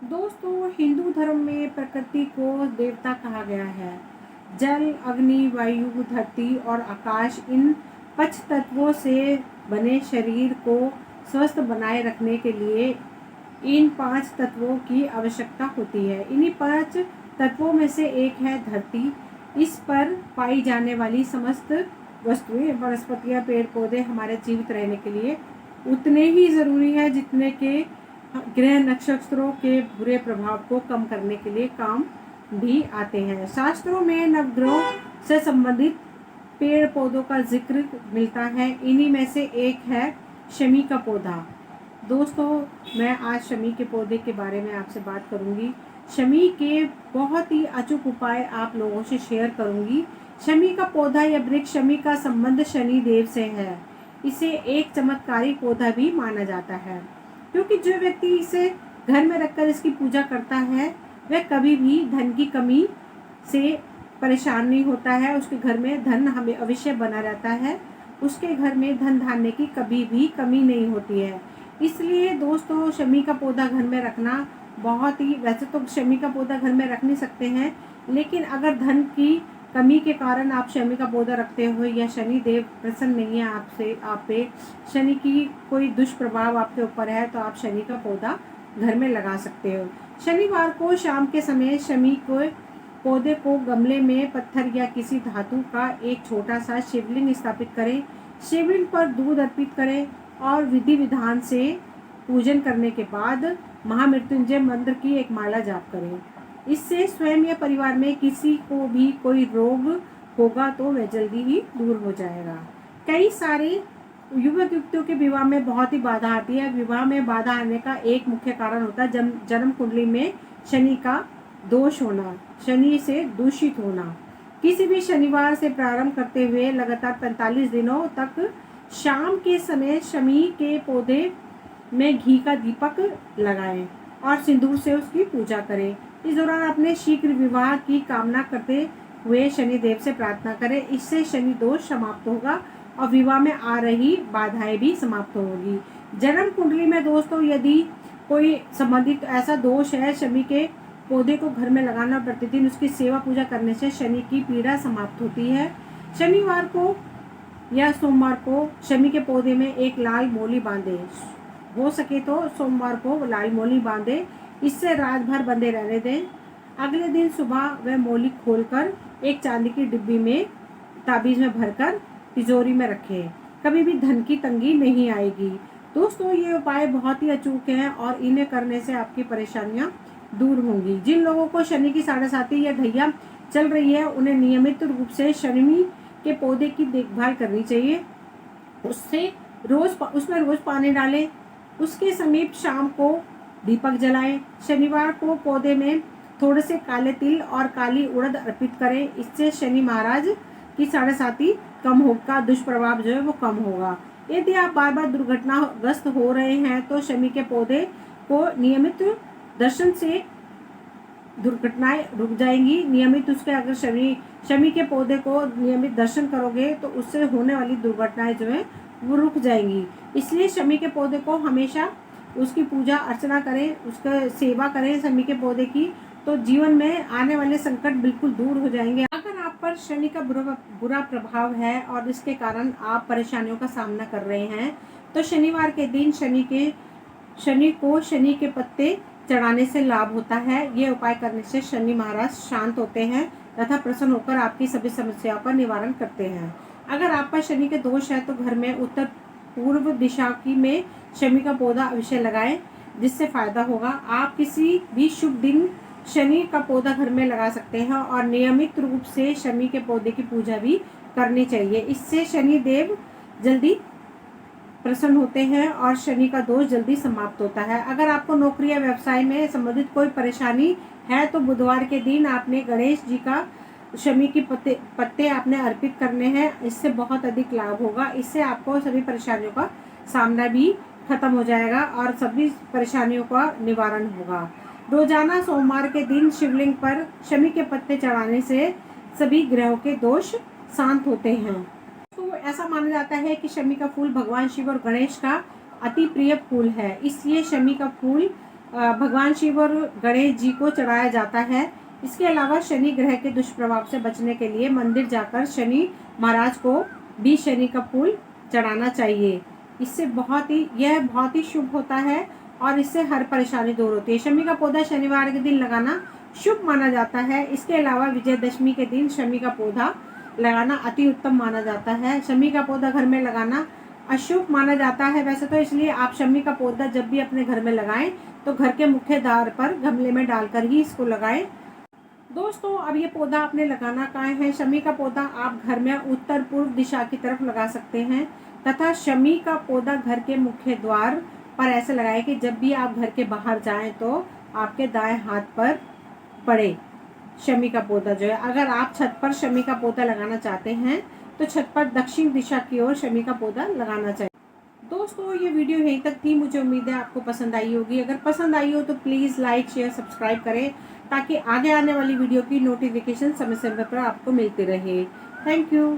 दोस्तों, हिंदू धर्म में प्रकृति को देवता कहा गया है। जल, अग्नि, वायु, धरती और आकाश, इन पंच तत्वों से बने शरीर को स्वस्थ बनाए रखने के लिए इन पांच तत्वों की आवश्यकता होती है। इन्हीं पांच तत्वों में से एक है धरती। इस पर पाई जाने वाली समस्त वस्तुएं, वनस्पतियां, पेड़ पौधे हमारे जीवित रहने के लिए उतने ही जरूरी है जितने के ग्रह नक्षत्रों के बुरे प्रभाव को कम करने के लिए काम भी आते हैं। शास्त्रों में नवग्रहों से संबंधित पेड़ पौधों का जिक्र मिलता है। इन्हीं में से एक है शमी का पौधा। दोस्तों, मैं आज शमी के पौधे के बारे में आपसे बात करूंगी। शमी के बहुत ही अचूक उपाय आप लोगों से शेयर करूंगी। शमी का पौधा या वृक्ष, शमी का संबंध शनि देव से है। इसे एक चमत्कारी पौधा भी माना जाता है, क्योंकि जो व्यक्ति इसे घर में रखकर इसकी पूजा करता है वह कभी भी धन की कमी से परेशान नहीं होता है। उसके घर में धन हमें अवश्य बना रहता है। उसके घर में धन धान्य की कभी भी कमी नहीं होती है। इसलिए दोस्तों, शमी का पौधा घर में रखना बहुत ही, वैसे तो शमी का पौधा घर में रख नहीं सकते हैं, लेकिन अगर धन की कमी के कारण आप शमी का पौधा रखते हो या शनि देव प्रसन्न नहीं है आपसे, आप पे शनि की कोई दुष्प्रभाव आपके ऊपर है, तो आप शनि का पौधा घर में लगा सकते हो। शनिवार को शाम के समय शमी को पौधे को गमले में पत्थर या किसी धातु का एक छोटा सा शिवलिंग स्थापित करें। शिवलिंग पर दूध अर्पित करें और विधि विधान से पूजन करने के बाद महामृत्युंजय मंत्र की एक माला जाप करें। इससे स्वयं या परिवार में किसी को भी कोई रोग होगा तो वह जल्दी ही दूर हो जाएगा। कई सारे युवक युवतियों के विवाह में बहुत ही बाधा आती है। विवाह में बाधा आने का एक मुख्य कारण होता है जन्म कुंडली में शनि का दोष होना, शनि से दूषित होना। किसी भी शनिवार से प्रारंभ करते हुए लगातार 45 दिनों तक शाम के समय शमी के पौधे में घी का दीपक लगाएं और सिंदूर से उसकी पूजा करें। इस दौरान अपने शीघ्र विवाह की कामना करते हुए शनि देव से प्रार्थना करें। इससे शनि दोष समाप्त होगा और विवाह में आ रही बाधाएं भी समाप्त होगी। जन्म कुंडली में दोस्तों, यदि कोई संबंधित ऐसा दोष है, शमी के पौधे को घर में लगाना, प्रतिदिन उसकी सेवा पूजा करने से शनि की पीड़ा समाप्त होती है। शनिवार को या सोमवार को शमी के पौधे में एक लाल मोली बांधे, हो सके तो सोमवार को लाल मोली बांधे। इससे रात भर बंधे रहने दें। अगले दिन सुबह वह मोली खोलकर एक चांदी की डिब्बी में ताबीज में भरकर तिजोरी में रखें। कभी भी धन की तंगी नहीं आएगी। दोस्तों, ये उपाय बहुत ही अचूक हैं और इन्हें करने से आपकी परेशानियां दूर होंगी। जिन लोगों को शनि की साढ़े या ढैया चल रही है, उन्हें नियमित रूप से शनि के पौधे की देखभाल करनी चाहिए। उसमें रोज पानी डालें। उसके समीप शाम को दीपक जलाएं। शनिवार को पौधे में थोड़े से काले तिल और काली उड़द अर्पित करें। इससे शनि महाराज की साढ़े कम होगा, दुष्प्रभाव जो है वो कम होगा। यदि आप बार बार दुर्घटनाग्रस्त हो रहे हैं तो शमी के पौधे को नियमित दर्शन से दुर्घटनाएं रुक जाएंगी। नियमित उसके अगर शमी के पौधे को नियमित दर्शन करोगे तो उससे होने वाली दुर्घटनाएं जो है वो रुक जाएंगी। इसलिए शमी के पौधे को हमेशा उसकी पूजा अर्चना करें, उसका सेवा करें शमी के पौधे की, तो जीवन में आने वाले संकट बिल्कुल दूर हो जाएंगे। अगर आप पर शनि का बुरा प्रभाव है और इसके कारण आप परेशानियों का सामना कर रहे हैं, तो शनिवार के दिन शनि को शनि के पत्ते चढ़ाने से लाभ होता है। ये उपाय करने से शनि महाराज शांत होते हैं तथा प्रसन्न होकर आपकी सभी समस्याओं का निवारण करते हैं। अगर आप पर शनि के दोष है तो घर में उत्तर पूर्व दिशा की में शमी का पौधा अवश्य लगाएं, जिससे फायदा होगा। आप किसी भी शुभ दिन शनि का पौधा घर में लगा सकते हैं और नियमित रूप से शमी के पौधे की पूजा भी करनी चाहिए। इससे शनि देव जल्दी प्रसन्न होते हैं और शनि का दोष जल्दी समाप्त होता है। अगर आपको नौकरी या व्यवसाय में संबंधित कोई परेशानी है तो बुधवार के दिन आपने गणेश जी का शमी के पत्ते आपने अर्पित करने हैं। इससे बहुत अधिक लाभ होगा। इससे आपको सभी परेशानियों का सामना भी खत्म हो जाएगा और सभी परेशानियों का निवारण होगा। रोजाना सोमवार के दिन शिवलिंग पर शमी के पत्ते चढ़ाने से सभी ग्रहों के दोष शांत होते हैं। तो ऐसा माना जाता है कि शमी का फूल भगवान शिव और गणेश का अति प्रिय फूल है। इसलिए शमी का फूल भगवान शिव और गणेश जी को चढ़ाया जाता है। इसके अलावा शनि ग्रह के दुष्प्रभाव से बचने के लिए मंदिर जाकर शनि महाराज को भी शनि का फूल चढ़ाना चाहिए। इससे यह बहुत ही शुभ होता है और इससे हर परेशानी दूर होती है। शमी का पौधा शनिवार के दिन लगाना शुभ माना जाता है। इसके अलावा विजयदशमी के दिन शमी का पौधा लगाना अति उत्तम माना जाता है। शमी का पौधा घर में लगाना अशुभ माना जाता है वैसे तो, इसलिए आप शमी का पौधा जब भी अपने घर में लगाएं तो घर के मुख्य द्वार पर गमले में डालकर ही इसको लगाएं। दोस्तों, अब ये पौधा आपने लगाना कहाँ है? शमी का पौधा आप घर में उत्तर पूर्व दिशा की तरफ लगा सकते हैं तथा शमी का पौधा घर के मुख्य द्वार पर ऐसे लगाएं कि जब भी आप घर के बाहर जाएं तो आपके दाएं हाथ पर पड़े शमी का पौधा जो है। अगर आप छत पर शमी का पौधा लगाना चाहते हैं तो छत पर दक्षिण दिशा की ओर शमी का पौधा लगाना चाहिए। दोस्तों, ये वीडियो यहीं तक थी। मुझे उम्मीद है आपको पसंद आई होगी। अगर पसंद आई हो तो प्लीज़ लाइक शेयर सब्सक्राइब करें ताकि आगे आने वाली वीडियो की नोटिफिकेशन समय समय पर आपको मिलती रहे। Thank you.